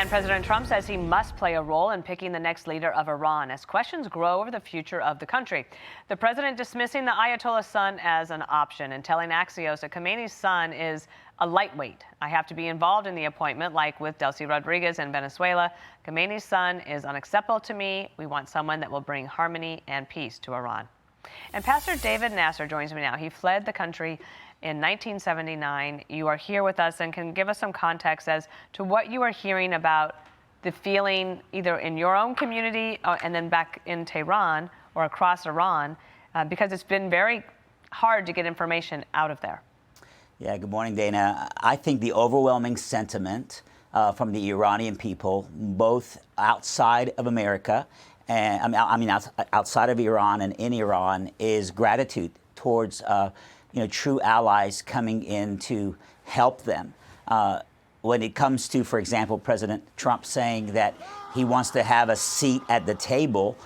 And President Trump says he must play a role in picking the next leader of Iran as questions grow over the future of the country. The president dismissing the Ayatollah's son as an option and telling Axios that Khamenei's son is a lightweight. I have to be involved in the appointment, like with Delcy Rodriguez in Venezuela. Khamenei's son is unacceptable to me. We want someone that will bring harmony and peace to Iran. And Pastor David Nasser joins me now. He fled the country in 1979. You are here with us and can give us some context as to what you are hearing about the feeling either in your own community and then back in Tehran or across Iran, because it's been very hard to get information out of there. Yeah, good morning, Dana. I think the overwhelming sentiment from the Iranian people, both outside of America and outside of Iran and in Iran, is gratitude towards true allies coming in to help them. When it comes to, for example, President Trump saying that he wants to have a seat at the table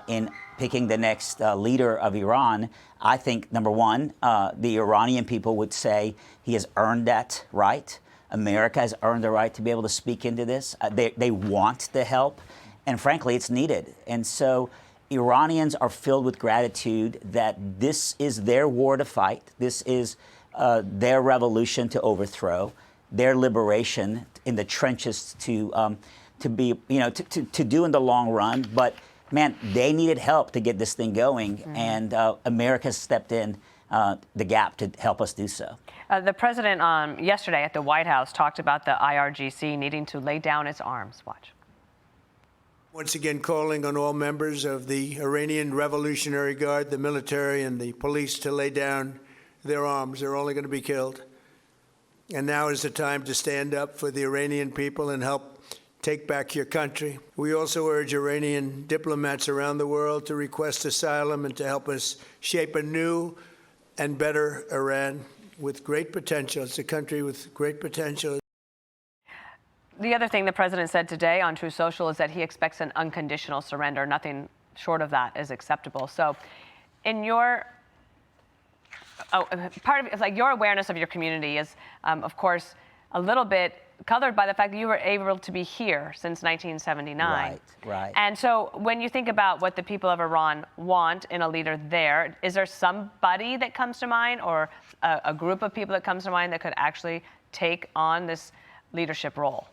in picking the next leader of Iran, I think, number one, the Iranian people would say he has earned that right. America has earned the right to be able to speak into this. They want the help, and frankly, it's needed. And so Iranians are filled with gratitude that this is their war to fight. This is their revolution to overthrow, their liberation in the trenches to be, to do in the long run. But man, they needed help to get this thing going, and America stepped in the gap to help us do so. The president yesterday at the White House talked about the IRGC needing to lay down its arms. Watch. Once again, calling on all members of the Iranian Revolutionary Guard, the military and the police, to lay down their arms. They're only going to be killed. And now is the time to stand up for the Iranian people and help take back your country. We also urge Iranian diplomats around the world to request asylum and to help us shape a new and better Iran with great potential. It's a country with great potential. The other thing the president said today on True Social is that he expects an unconditional surrender. Nothing short of that is acceptable. So in your part of it is like your awareness of your community is, of course, a little bit colored by the fact that you were able to be here since 1979. Right. And so when you think about what the people of Iran want in a leader there, is there somebody that comes to mind or a group of people that comes to mind that could actually take on this leadership role?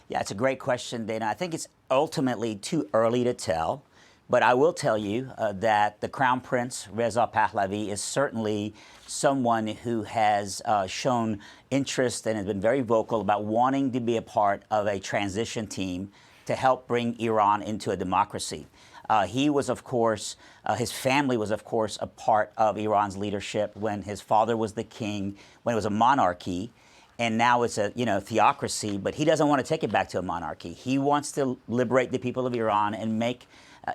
Yeah, it's a great question, Dana. I think it's ultimately too early to tell, but I will tell you that the Crown Prince, Reza Pahlavi, is certainly someone who has shown interest and has been very vocal about wanting to be a part of a transition team to help bring Iran into a democracy. He was, of course, his family was, of course, a part of Iran's leadership when his father was the king, when it was a monarchy. And now it's a theocracy, but he doesn't want to take it back to a monarchy. He wants to liberate the people of Iran and make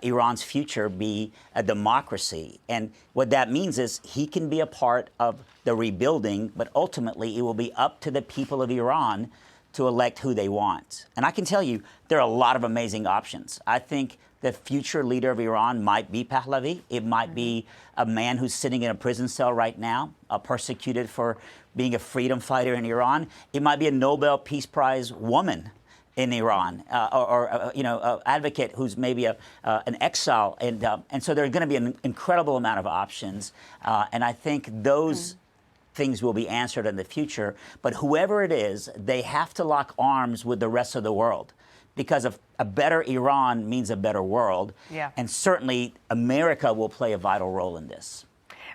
Iran's future be a democracy. And what that means is he can be a part of the rebuilding, but ultimately it will be up to the people of Iran to elect who they want. And I can tell you, there are a lot of amazing options. I think the future leader of Iran might be Pahlavi. It might be a man who's sitting in a prison cell right now, persecuted for being a freedom fighter in Iran. It might be a Nobel Peace Prize woman in Iran, or advocate who's maybe an exile. And so there's going to be an incredible amount of options. And I think those things will be answered in the future. But whoever it is, they have to lock arms with the rest of the world, because a better Iran means a better world. Yeah. And certainly America will play a vital role in this.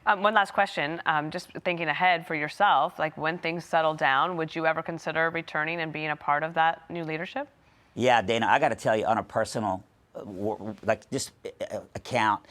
One last question, just thinking ahead for yourself, like when things settle down, would you ever consider returning and being a part of that new leadership? Yeah, Dana, I got to tell you, on a personal account,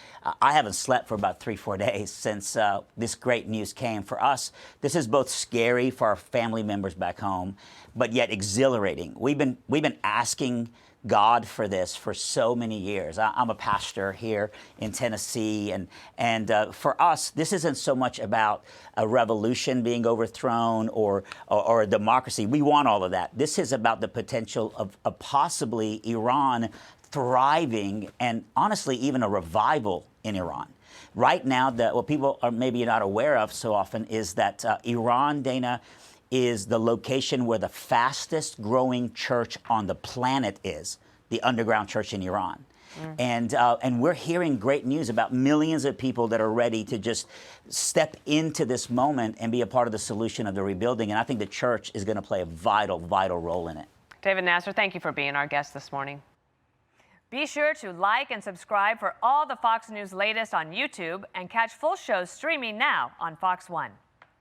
I haven't slept for about 3-4 days since this great news came. For us, this is both scary for our family members back home, but yet exhilarating. We've been asking God for this for so many years. I'm a pastor here in Tennessee, and for us, this isn't so much about a revolution being overthrown or a democracy. We want all of that. This is about the potential of possibly Iran thriving, and honestly, even a revival in Iran. Right now, what people are maybe not aware of so often is that Iran, Dana, is the location where the fastest growing church on the planet is, the underground church in Iran. And we're hearing great news about millions of people that are ready to just step into this moment and be a part of the solution of the rebuilding. And I think the church is going to play a vital, vital role in it. David Nasser, thank you for being our guest this morning. Be sure to like and subscribe for all the Fox News latest on YouTube and catch full shows streaming now on Fox One.